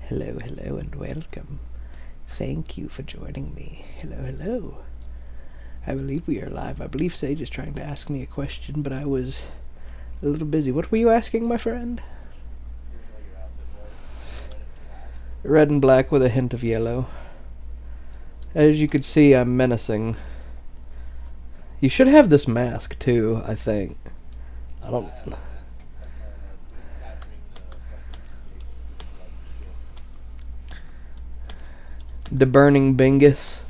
Hello, hello, and welcome. Thank you for joining me. Hello, hello. I believe we are live. I believe Sage is trying to ask me a question, but I was a little busy. What were you asking, my friend? Red and black with a hint of yellow. As you can see, I'm menacing. You should have this mask, too, I think. I don't... The Burning Bingus.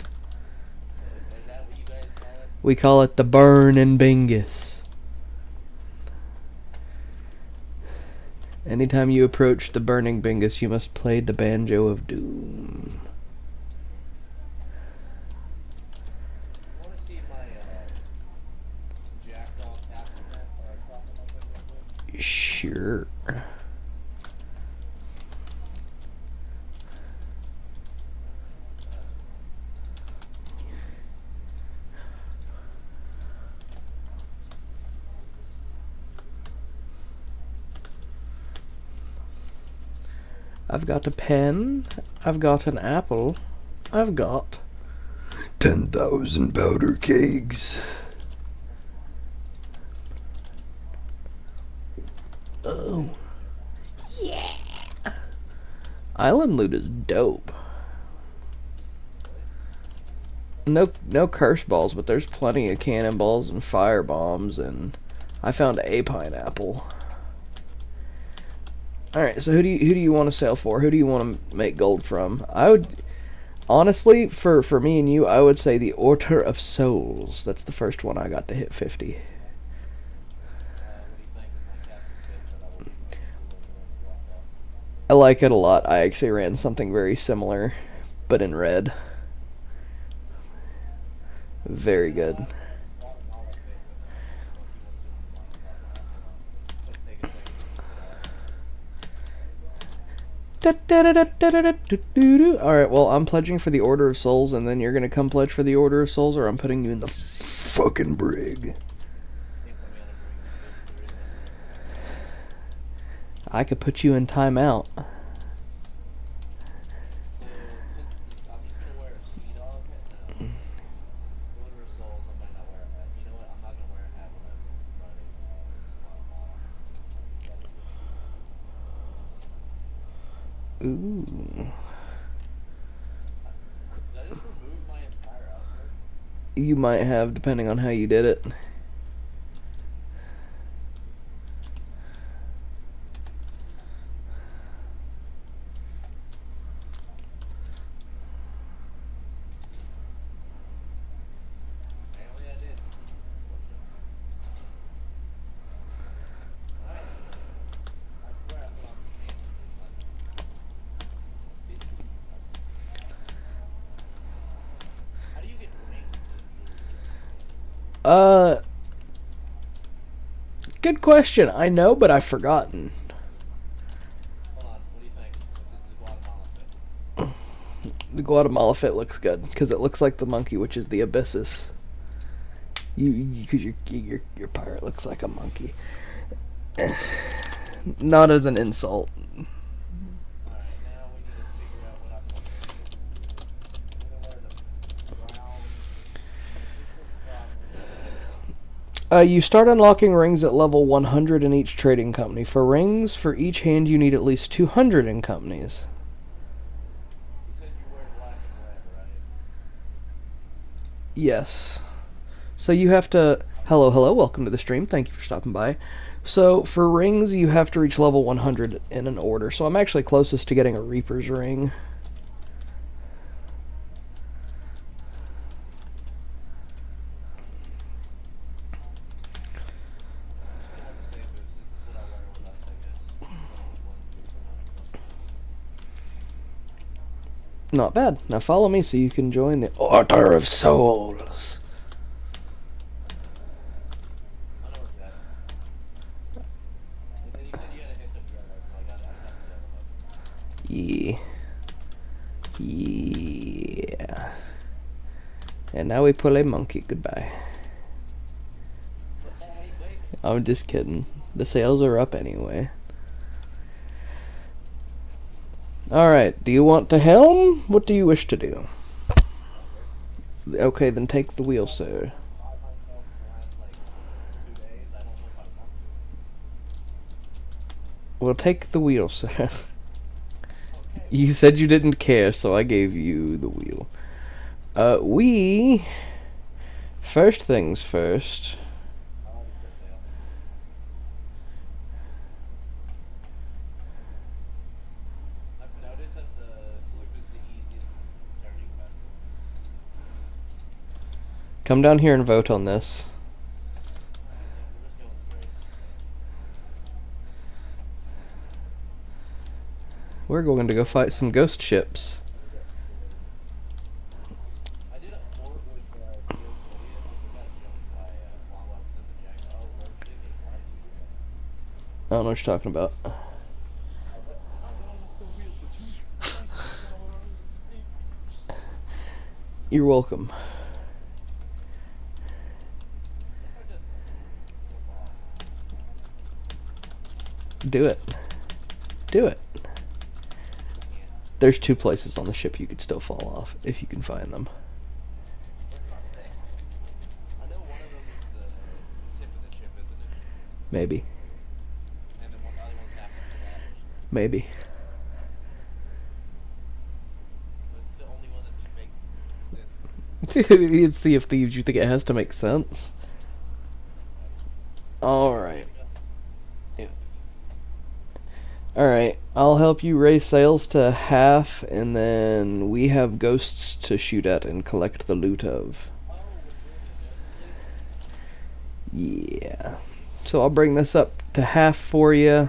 We call it the Burning Bingus. Anytime you approach the Burning Bingus, you must play the Banjo of Doom. Sure. I've got a pen. I've got an apple. I've got 10,000 powder kegs. Oh. Yeah. Island loot is dope. No curse balls, but there's plenty of cannonballs and fire bombs, and I found a pineapple. Alright, so who do you want to sell for? Who do you want to make gold from? I would honestly, for me and you, I would say the Order of Souls. That's the first one I got to hit 50. I like it a lot. I actually ran something very similar, but in red. Very good. Alright, well, I'm pledging for the Order of Souls, and then you're gonna come pledge for the Order of Souls, or I'm putting you in the fucking brig. I could put you in timeout. Ooh. You might have, depending on how you did it. Good question. I know, but I've forgotten. Hold on, what do you think? This is the Guatemala fit. The Guatemala fit looks good because it looks like the monkey, which is the Abyssus. Because your pirate looks like a monkey. Not as an insult. Alright, now we need to figure out what I'm going to do. I'm going to wear the brown. You start unlocking rings at level 100 in each trading company. For rings, for each hand you need at least 200 in companies. You said you wear black and red, right? Yes. So you have to... Hello, welcome to the stream. Thank you for stopping by. So, for rings, you have to reach level 100 in an order. So I'm actually closest to getting a Reaper's Ring. Not bad. Now follow me so you can join the Order of Souls. I know where it's at. And then you said you had a hint of red, so I got the yellow. Yeah. And now we pull a monkey. Goodbye. I'm just kidding. The sales are up anyway. Alright, do you want to helm? What do you wish to do? Okay, then take the wheel, sir. By myself in the last like 2 days. I don't know if I want to. Well, take the wheel, sir. Okay, You said you didn't care, so I gave you the wheel. We... First things first. I already quit sale. I've noticed that the sloop is the easiest turning vessel. Come down here and vote on this. Alright, yeah, we're just going straight. We're going to go fight some ghost ships. I did a port with Thieves Idiot, and we got jumped by while I was in the jack. Oh, we're digging. Why did you do that? I don't know what you're talking about. I got off the wheel for 2 seconds. You're welcome. If I just was off. Do it. Do it. Yeah. There's 2 places on the ship you could still fall off, if you can find them. Where are they? I know one of them is the tip of the ship, isn't it? Maybe. And then the other one's halfway to the ladders. Maybe. But it's the only one that should make sense. You'd see if Thieves, you think it has to make sense. Alright. Alright, I'll help you raise sails to half, and then we have ghosts to shoot at and collect the loot of. Oh, we're doing the ghost sleep? Yeah. So I'll bring this up to half for you.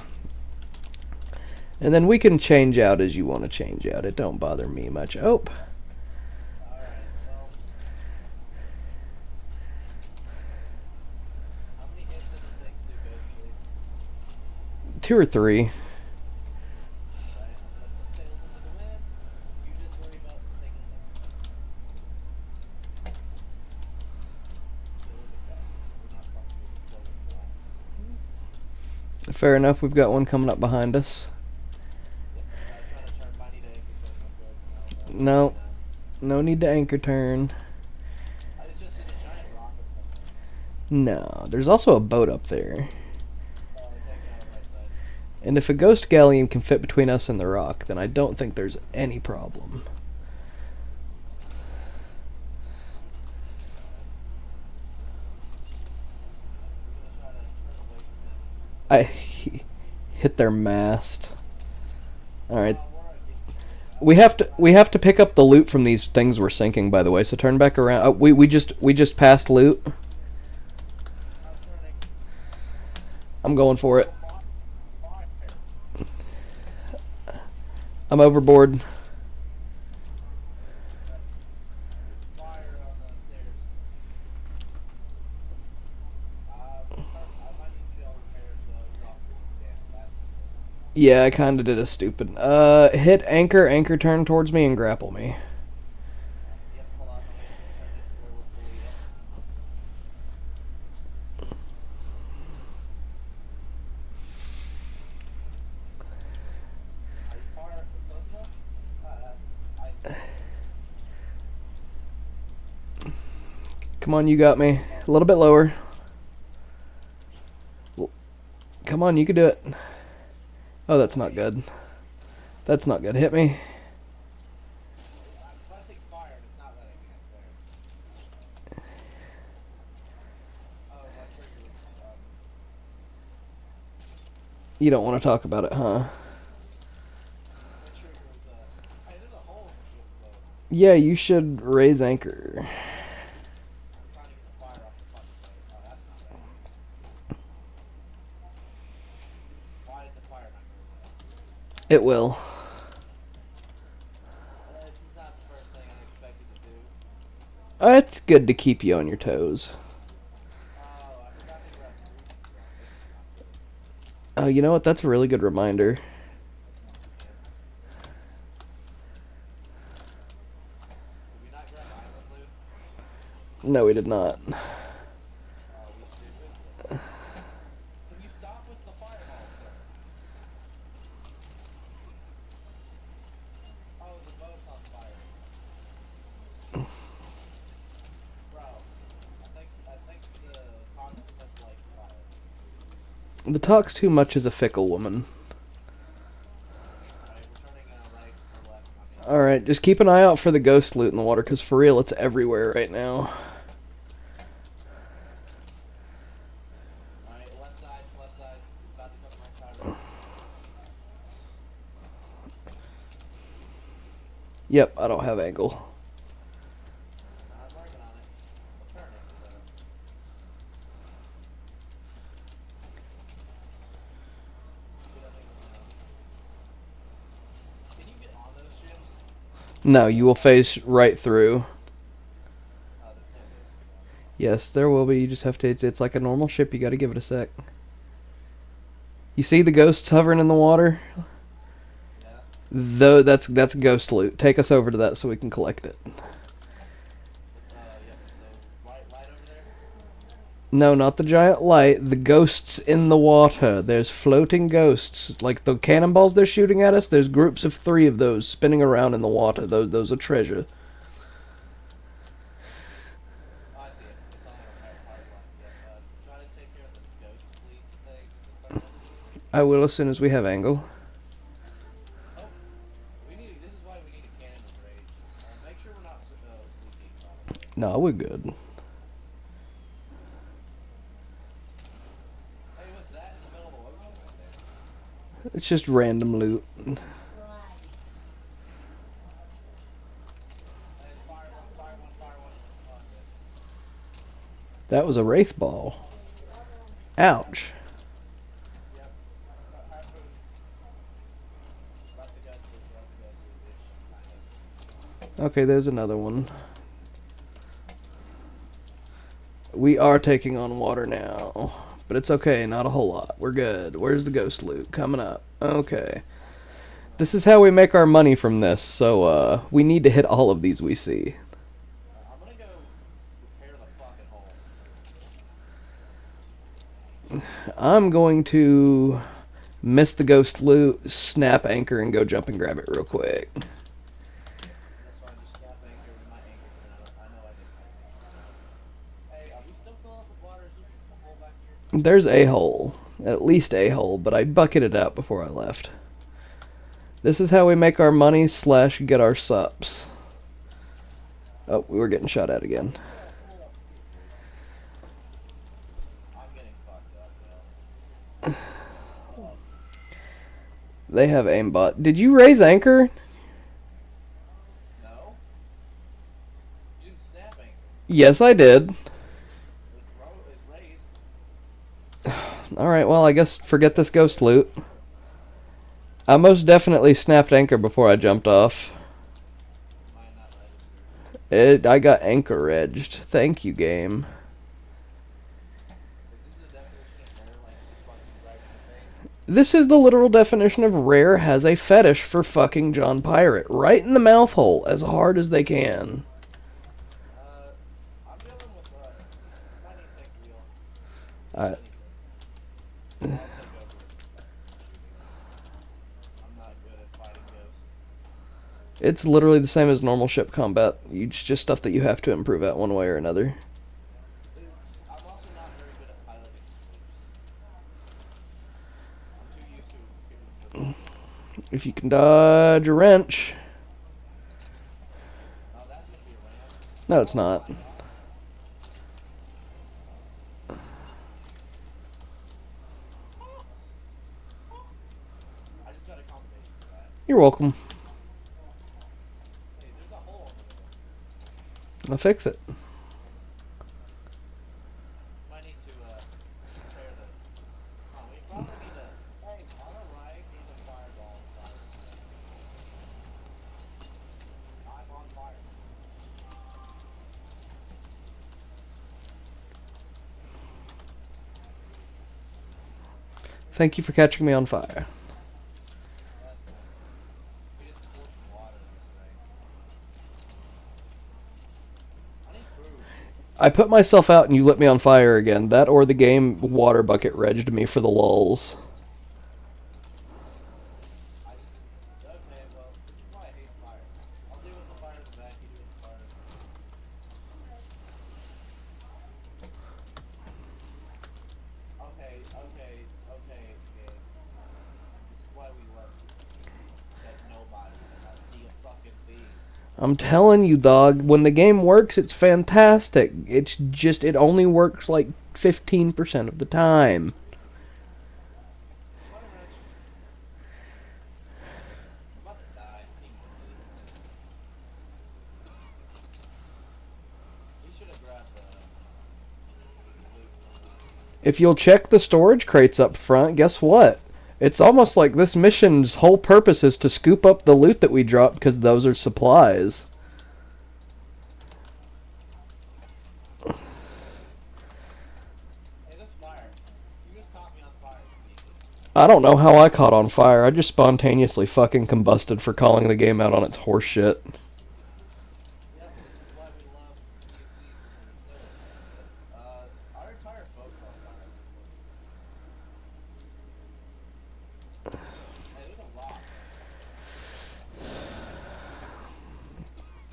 And then we can change out as you want to change out. It don't bother me much. Oh. Alright, well. How many hits does it take to ghost sleep? 2 or 3. Right, I'm gonna put sails into the wind. You just worry about taking them. Yeah, look at that. We're not comfortable with southern blacks. Fair enough, we've got one coming up behind us. Yep, trying to turn mighty to anchor turn real quick. No. No need to anchor turn. It's just a giant rocket coming. No, there's also a boat up there. Oh, it's hanging on the right side. And if a ghost galleon can fit between us and the rock, then I don't think there's any problem. We're gonna try to turn away from them. I hit their mast. Alright. We're already getting We have to pick up the loot from these things we're sinking, by the way. So turn back around. Oh, we just passed loot. I'm turning. I'm going for it. Fire. I'm overboard. There's fire on the stairs. I might need to do all repairs though. It's off the damn last one. Yeah, I kinda did a stupid. Hit anchor turn towards me and grapple me. Yep, hold on. I'm gonna turn it to where we're fully up. Are you far close enough? Come on, you got me. A little bit lower. Come on, you can do it. Oh, that's not good. That's not good. Hit me. I'm pressing fire and it's not letting me, I swear. Oh, my trigger was You don't want to talk about it, huh? my trigger was hey, there's a hole in the ship though. Yeah, you should raise anchor. I'm trying to get the fire off the fucking boat. Oh, that's not right. Why is the fire not going out? It will. This is not the first thing I expected to do. It's good to keep you on your toes. Oh, I forgot to grab food and stuff. This is not good. Oh, you know what? That's a really good reminder. Did we not grab island loot? No, we did not. Oh, we stupid. Can you stop with the fireball, sir? The talk's too much as a fickle woman. Alright, we're turning right or left. I mean, Alright, just keep an eye out for the ghost loot in the water, because for real, it's everywhere right now. alright, left side, left side. It's about to come right side. Yep, I don't have angle. I'm working on it. I'm turning, so. Get up and Can you get on those ships? No, you will phase right through. There's no way. Yes, there will be. You just have to. It's like a normal ship. You got to give it a sec. You see the ghosts hovering in the water? Yeah. Though that's ghost loot. Take us over to that so we can collect it. Yep. The light over there. No, not the giant light. The ghosts in the water. There's floating ghosts, like the cannonballs they're shooting at us. There's groups of 3 of those spinning around in the water. Those are treasure. Oh, I see it. It's on our power line. Yep. Try to take care of this ghost fleet thing that's in front of us. I will as soon as we have angle. Oh, this is why we need a cannon with rage. Make sure we're not leaking, by the way. No, we're good. Hey, what's that in the middle of the ocean right there? It's just random loot. Hey, fire one, fire one, fire one. Oh, I missed. That was a wraith ball. Ouch. Yep. Harpoon. Drop the ghost loot, bitch. Kind of. Okay, there's another one. We are taking on water now. But it's okay, not a whole lot. We're good. Where's the ghost loot? Coming up. Okay. This is how we make our money from this, so we need to hit all of these we see. I'm gonna go repair the fucking hole. I'm going to miss the ghost loot, snap anchor, and go jump and grab it real quick. That's fine, just snap anchor with my anchor. I know I did my anchor. Hey, are we still filling up with water? Is there a hole back here? There's a hole. At least a hole, but I bucketed out before I left. This is how we make our money / get our subs. Oh, we were getting shot at again. I'm getting fucked up, though. They have aimbot. Did you raise anchor? No? You didn't snap anchor. Yes, I did. It's raised. Alright, well, I guess forget this ghost loot. I most definitely snapped anchor before I jumped off. Mine not registered. I got anchor edged. Thank you, game. Is this the definition of rare, like fucking right in the face? This is the literal definition of rare has a fetish for fucking John Pirate. Right in the mouth hole, as hard as they can. I'm dealing with, I might need to take the wheel. I, I'll take over shooting. I'm not good at fighting ghosts. it's literally the same as normal ship combat. It's just stuff that you have to improve at one way or another. I'm also not very good at piloting sloops. I'm too used to getting the... If you can dodge a wrench. Oh, that's gonna be a ram. No, it's not. I just got a combination for that. You're welcome. Hey, there's a hole over there. I'll fix it. Might need to repair the... Oh, we probably need to... Hey, on the right, there's a fireball on fire. I'm on fire. Thank you for catching me on fire. That's cool. We just poured some water in this thing. I need food. I put myself out and you lit me on fire again. That or the game water bucket regged me for the lulz. Okay, well, this is why I hate fire. I'll deal with the fire in the back, you deal with the fire in the front. Okay, I'm telling you, dog, when the game works, it's fantastic. It's just, it only works like 15% of the time. What a wrench. I'm about to die immediately. We should have grabbed the loot. If you'll check the storage crates up front, guess what? It's almost like this mission's whole purpose is to scoop up the loot that we drop because those are supplies. Hey, this fire. You just caught me on fire. Jesus. I don't know how I caught on fire. I just spontaneously fucking combusted for calling the game out on its horse shit. Yep, this is why we love Sea of Thieves and Understood. Our entire boat's on fire at this point. Hey, there's a lot.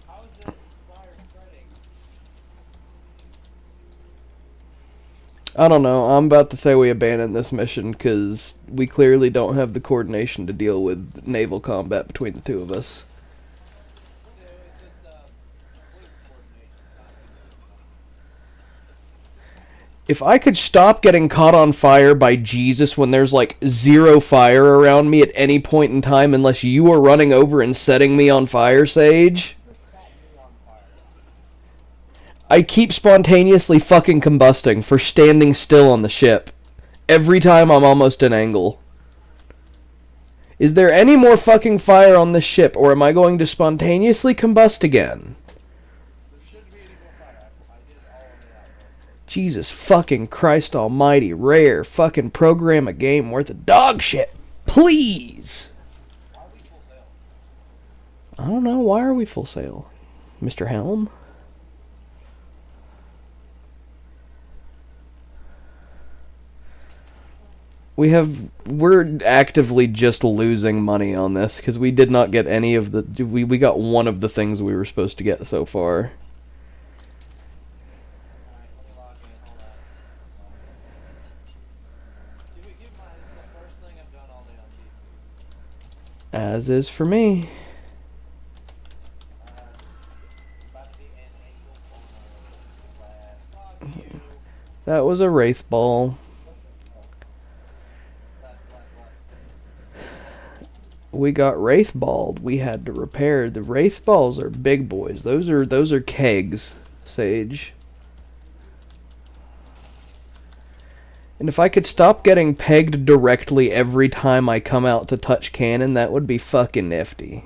How is this fire spreading? I don't know. I'm about to say we abandon this mission because we clearly don't have the coordination to deal with naval combat between the two of us. We'll do. It's just sleep coordination, not If I could stop getting caught on fire by Jesus when there's like zero fire around me at any point in time unless you are running over and setting me on fire, Sage. just caught me on fire. I keep spontaneously fucking combusting for standing still on the ship. Every time I'm almost an angle. Is there any more fucking fire on this ship, or am I going to spontaneously combust again? There shouldn't be any more fire. I did all of it out most of it. Jesus fucking Christ almighty, Rare, fucking program a game worth of dog shit. Please! Why are we full sail? I don't know, why are we full sail? Mr. Helm? We're actively just losing money on this because we did not get any of the, we got one of the things we were supposed to get so far. Alright, let me log in. Hold on. Keep in mind, this is the first thing I've done all day on Thieves. As is for me. About to be an angle corner. Fuck you. That was a Wraith Ball. What? We got Wraith Balled. We had to repair. The Wraith Balls are big boys. Those are kegs, Sage. And if I could stop getting pegged directly every time I come out to touch cannon, that would be fucking nifty. It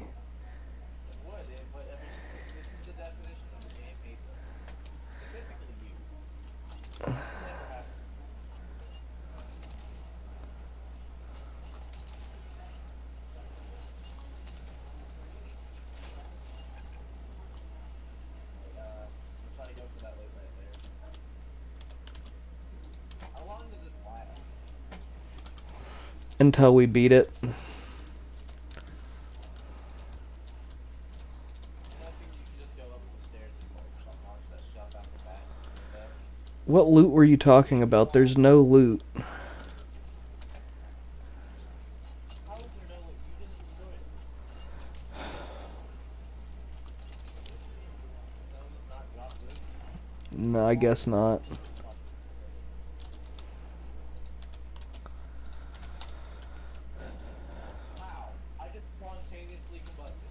would, but I mean, this is the definition of the game hates us. Specifically you. This never happened. I'm trying to go for that loot right there. How long does this last? Until we beat it. You know, I think you can just go up the stairs and launch that shot out the back window. What loot were you talking about? There's no loot. How is there no loot? You just destroyed it. Some of them not drop loot. No, I guess not. How? I just spontaneously combusted.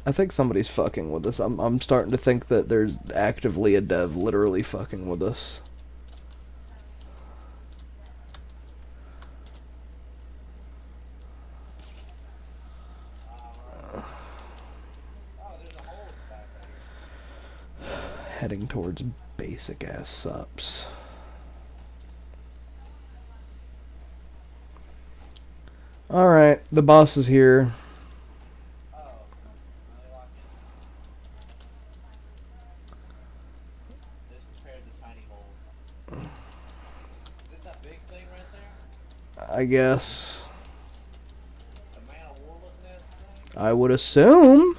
I think somebody's fucking with us. I'm starting to think that there's actively a dev literally fucking with us. Alright. Oh, there's a hole in the back right here. Heading towards basic ass sups. Alright, the boss is here. Oh. Let me lock in. Just repaired the tiny holes. Is it that big thing right there? I guess. The man of war looking ass thing? I would assume.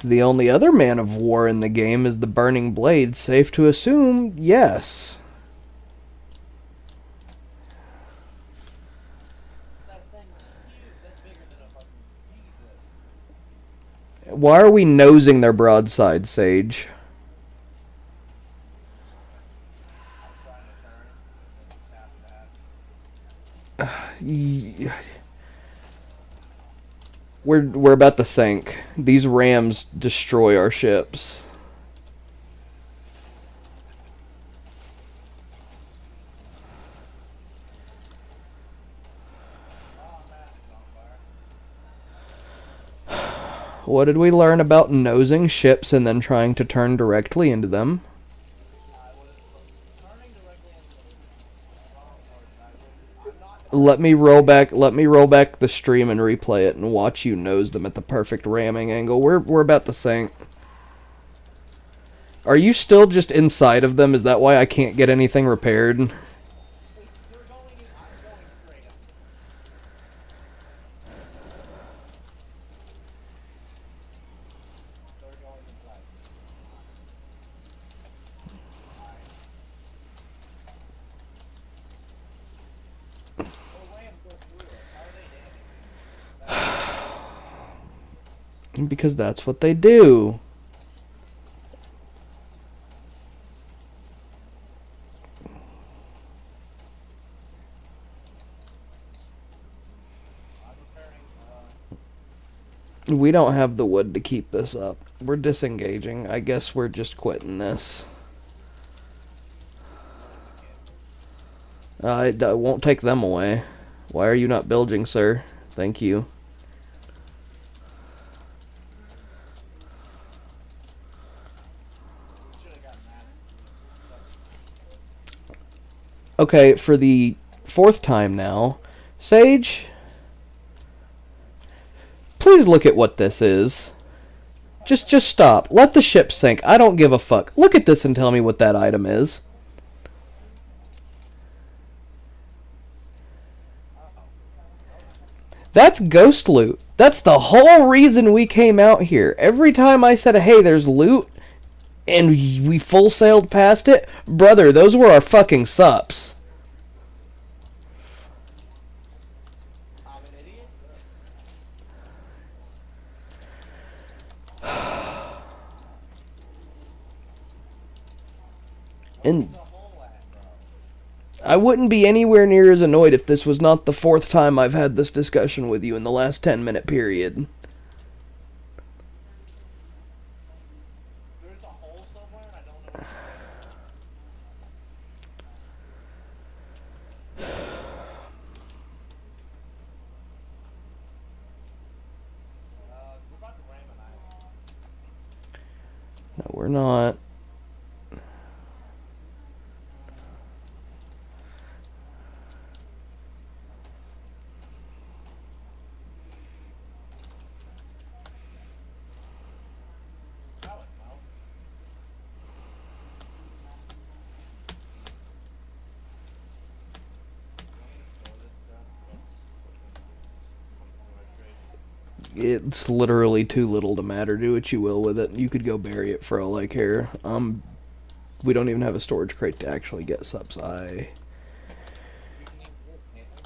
The only other man of war in the game is the Burning Blade. Safe to assume, yes. That thing's huge. That's bigger than a fucking Why are we nosing their broadside, Sage? I'm trying to turn and then tap that. We're about to sink. These rams destroy our ships. Oh, man, it's on fire. What did we learn about nosing ships and then trying to turn directly into them? I was turning directly into them is wrong, or I wouldn't. I'm not Let turning me roll directly. back. Let me roll back the stream and replay it and watch you nose them at the perfect ramming angle. We're about to sink. Are you still just inside of them? Is that why I can't get anything repaired? You're going in. I'm going straight up. They're going inside me. Alright. Those rams go through us. How are they damaging? That's weird. Because that's what they do. I'm repairing. We don't have the wood to keep this up. We're disengaging. I guess we're just quitting this. We cancel. I won't take them away. Why are you not bilging, sir? Thank you. We should have got subs for this. Okay, for the fourth time now, Sage, please look at what this is. Just stop. Let the ship sink. I don't give a fuck. Look at this and tell me what that item is. Oh. Okay. That's ghost loot. That's the whole reason we came out here. Every time I said, hey, there's loot, and we full sailed past it, brother, those were our fucking sups. I'm an idiot. Where's And the hole at, bro? I wouldn't be anywhere near as annoyed if this was not the fourth time I've had this discussion with you in the last 10-minute period. There's a hole somewhere and I don't know where it is. We're about to ram an island. No, we're not. How it know? You want me to store this stuff? From storage crate? It's literally too little to matter. Do what you will with it. You could go bury it for all I care. We don't even have a storage crate to actually get subs. I We can use this, can't we?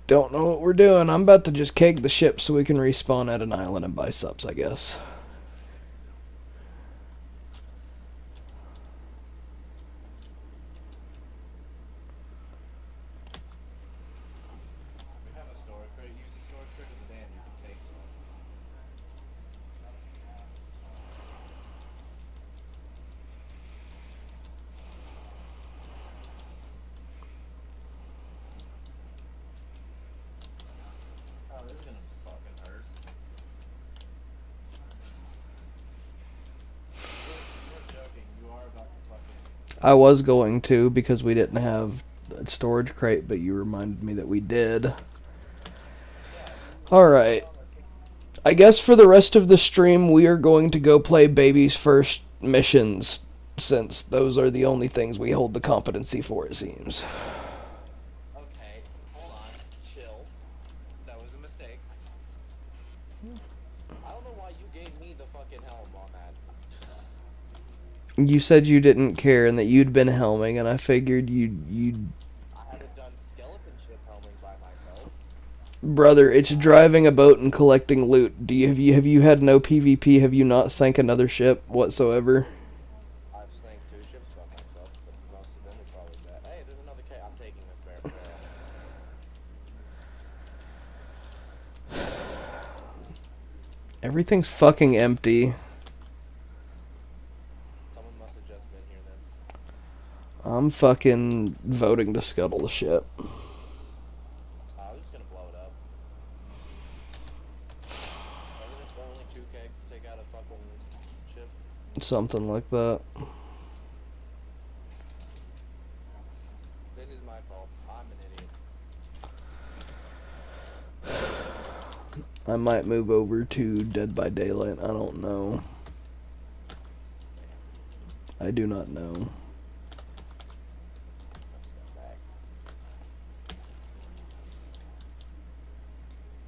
don't know what we're doing. I'm about to just keg the ship so we can respawn at an island and buy subs, I guess. We have a storage crate. Use the storage crate to the dam. You can take some. Oh, this is gonna fucking hurt. You were joking. You are about to fucking. I was going to because we didn't have a storage crate, but you reminded me that we did. Yeah, Alright. I guess for the rest of the stream, we are going to go play Baby's First missions, since those are the only things we hold the competency for, it seems. Okay, hold on. Chill. That was a mistake. I don't know why you gave me the fucking helm on that. You said you didn't care and that you'd been helming, and I figured you'd I haven't done skeleton ship helming by myself. Brother, it's driving a boat and collecting loot. Have you had no PvP? Have you not sank another ship whatsoever? I've sank 2 ships by myself, but most of them are probably bad. Hey, there's another K. I'm taking this barrel. Everything's fucking empty. Someone must have just been here then. I'm fucking voting to scuttle the ship. I was just gonna blow it up. Wasn't it only 2 kegs to take out a fucking ship? Something like that. This is my fault. I'm an idiot. I might move over to Dead by Daylight. I don't know. I do not know. Let's go back.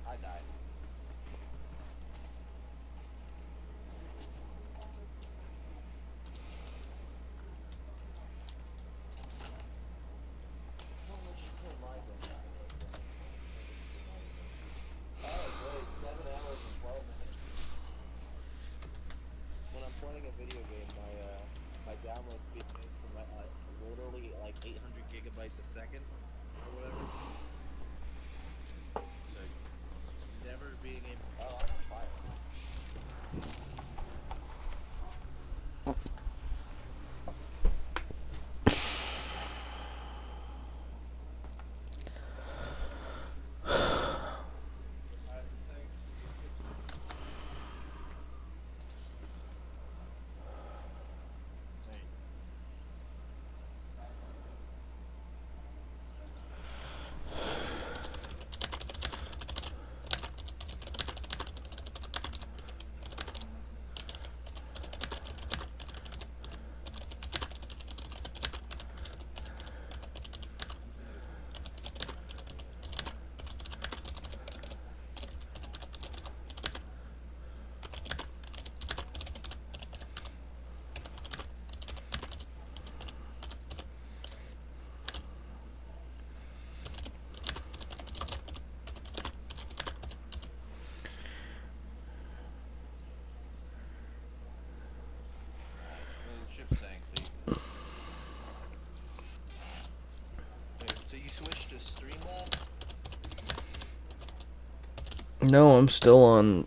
I died. Oh, great. 7 hours and 12 minutes. When I'm playing a video game, my download speed goes from literally like 800 gigabytes a second or whatever. So never being able. Oh, I'm on fire. The ship sank, so you switched to Streamlabs? No, I'm still on.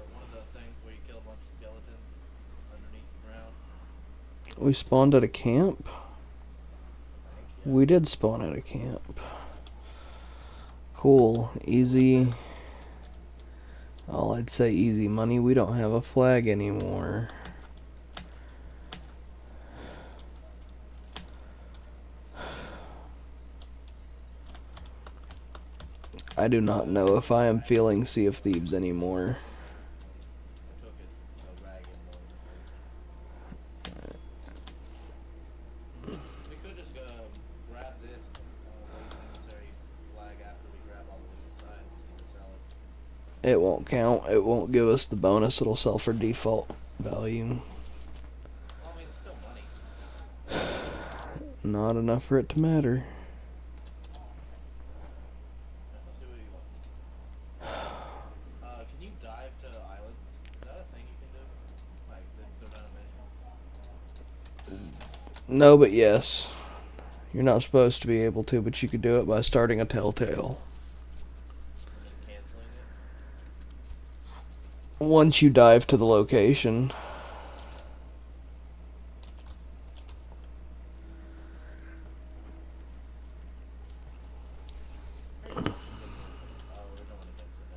One of the things where you kill a bunch of skeletons underneath the ground. We spawned at a camp? Thank you. We did spawn at a camp. Cool. Easy. I'd say easy money. We don't have a flag anymore. I do not know if I am feeling Sea of Thieves anymore. I took it a ragged load. We could just go grab this waste necessary flag after we grab all the loot inside and sell it. It won't count. It won't give us the bonus. It'll sell for default value. Well, I mean, it's still money. Not enough for it to matter. Let's do what you want. Can you dive to islands? Is that a thing you can do? Like, they're not a mission? No, but yes. You're not supposed to be able to, but you could do it by starting a telltale. And then canceling it. Once you dive to the location. Pretty sure she said we were playing. Oh, we're going against it.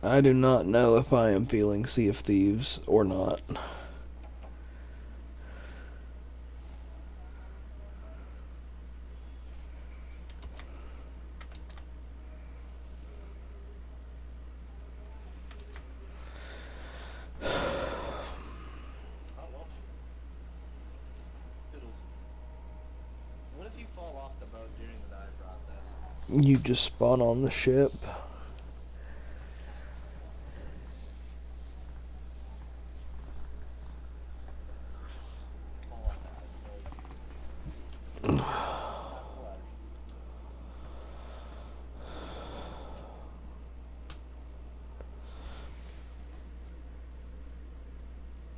Never mind. I do not know if I am feeling Sea of Thieves or not. Oh well. Toodles. What if you fall off the boat during the dive process? You just spawn on the ship. Fall off the boat. Not flush.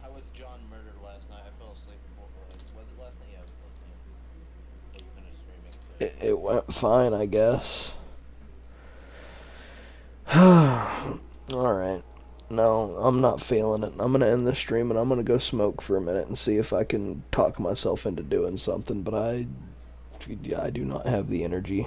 I was John murdered last night. I fell asleep before. Was it last night? Yeah, it was last night. But you finished streaming too. It went fine, I guess. Alright. No, I'm not feeling it. I'm gonna end the stream and I'm gonna go smoke for a minute and see if I can talk myself into doing something, but I do not have the energy.